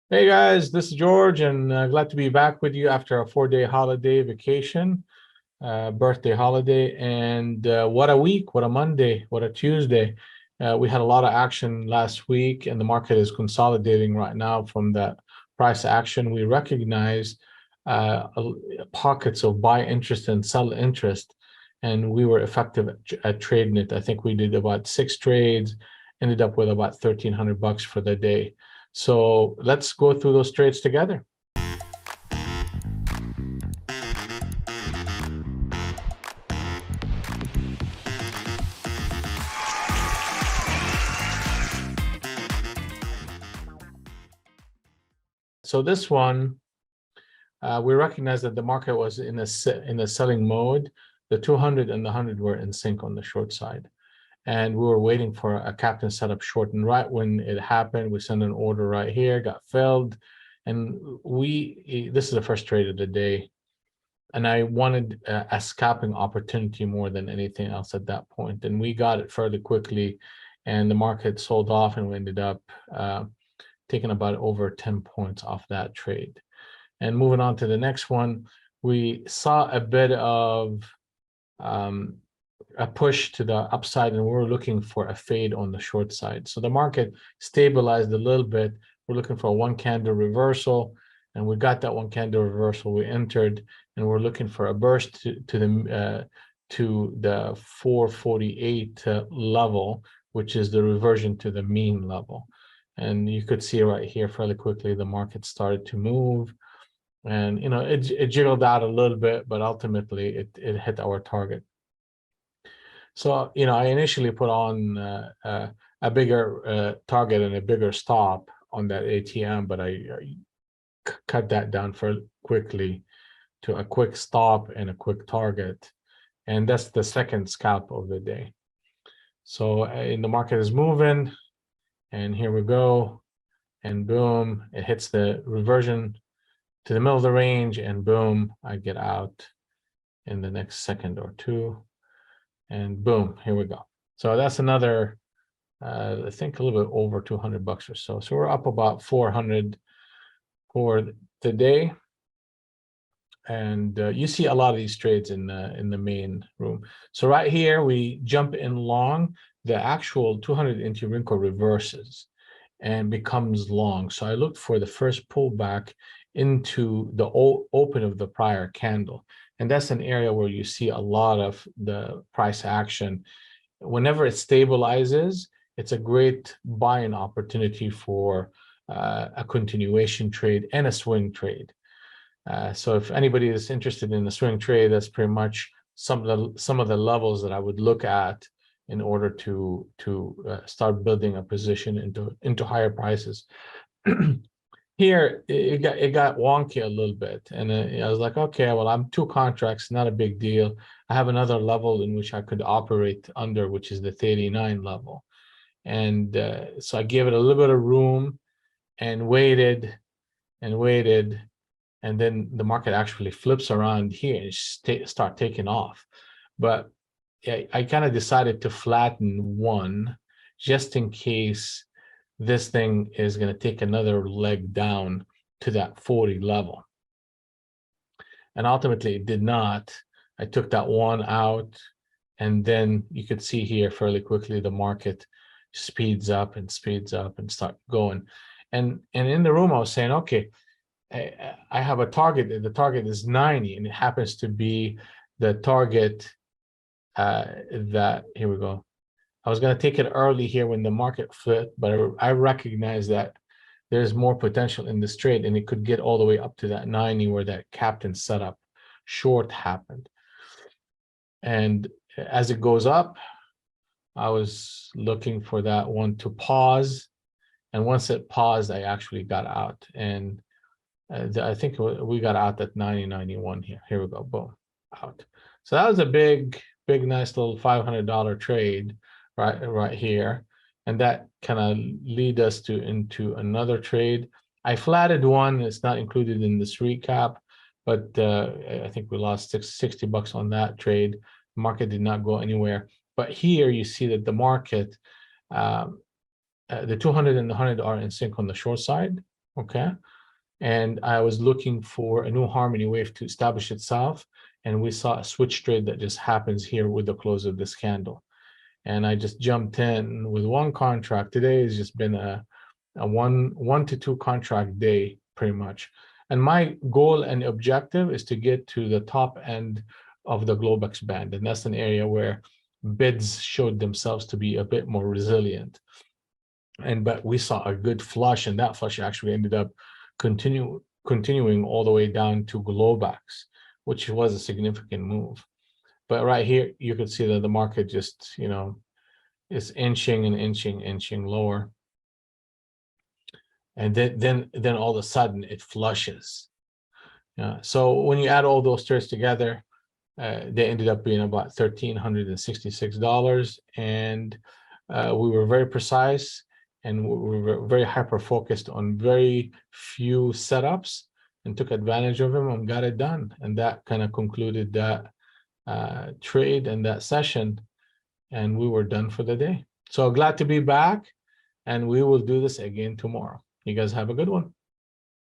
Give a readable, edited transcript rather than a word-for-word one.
Hey guys, this is George, and glad to be back with you after a 4-day holiday vacation, birthday holiday. And what a week, what a Monday, what a Tuesday. We had a lot of action last week, and the market is consolidating right now from that price action. We recognize pockets of buy interest and sell interest, and we were effective at trading it. I think we did about 6 trades, ended up with about $1,300 for the day. So let's go through those trades together. So this one, we recognize that the market was in a selling mode. The 200 and the 100 were in sync on the short side. And we were waiting for a captain setup short. And right when it happened, we sent an order right here, got filled. And this is the first trade of the day. And I wanted a scalping opportunity more than anything else at that point. And we got it fairly quickly, and the market sold off, and we ended up taking about over 10 points off that trade. And moving on to the next one, we saw a bit of a push to the upside, and we were looking for a fade on the short side. So the market stabilized a little bit. We're looking for a one candle reversal, and we got that one candle reversal. We entered, and we're looking for a burst to the 448 level, which is the reversion to the mean level. And you could see right here fairly quickly the market started to move, and it jiggled out a little bit, but ultimately it hit our target. So I initially put on a bigger target and a bigger stop on that ATM, but I cut that down for quickly to a quick stop and a quick target, and that's the second scalp of the day. So the market is moving, and here we go, and boom, it hits the reversion to the middle of the range, and boom, I get out in the next second or two, and boom, here we go. So that's another I think a little bit over $200 or so. So we're up about 400 for the day. And you see a lot of these trades in the main room. So right here, we jump in long. The actual 200 into Rinko reverses and becomes long. So I looked for the first pullback into the open of the prior candle. And that's an area where you see a lot of the price action. Whenever it stabilizes, it's a great buying opportunity for a continuation trade and a swing trade. So if anybody is interested in the swing trade, that's pretty much some of the levels that I would look at in order to start building a position into higher prices. Here it got wonky a little bit, and I was like, okay, well, I'm 2 contracts, not a big deal. I have another level in which I could operate under, which is the 39 level. And so I gave it a little bit of room and waited and waited, and then the market actually flips around here and start taking off. But I kind of decided to flatten one just in case this thing is going to take another leg down to that 40 level. And ultimately it did not. I took that one out, and then you could see here fairly quickly the market speeds up and start going. And in the room I was saying, okay, I have a target. The target is 90, and it happens to be the target that, here we go. I was going to take it early here when the market flipped, but I recognize that there's more potential in this trade, and it could get all the way up to that 90 where that captain setup short happened. And as it goes up, I was looking for that one to pause. And once it paused, I actually got out. And I think we got out at 90.91 here. Here we go, boom, out. So that was a big, nice little $500 trade right here. And that kind of lead us into another trade. I flatted one. It's not included in this recap, but I think we lost $60 on that trade. The market did not go anywhere. But here you see that the market, the 200 and the 100 are in sync on the short side. okay? And I was looking for a new harmony wave to establish itself, and we saw a switch trade that just happens here with the close of this candle. And I just jumped in with one contract. Today has just been a one to two contract day, pretty much. And my goal and objective is to get to the top end of the Globex band, and that's an area where bids showed themselves to be a bit more resilient. But we saw a good flush, and that flush actually ended up continuing all the way down to Globex, which was a significant move. But right here, you could see that the market just, is inching and inching lower. And then all of a sudden it flushes. So when you add all those trades together, they ended up being about $1,366. And we were very precise, and we were very hyper focused on very few setups, and took advantage of them and got it done. And that kind of concluded that trade and that session, and we were done for the day. So glad to be back, and we will do this again tomorrow. You guys have a good one.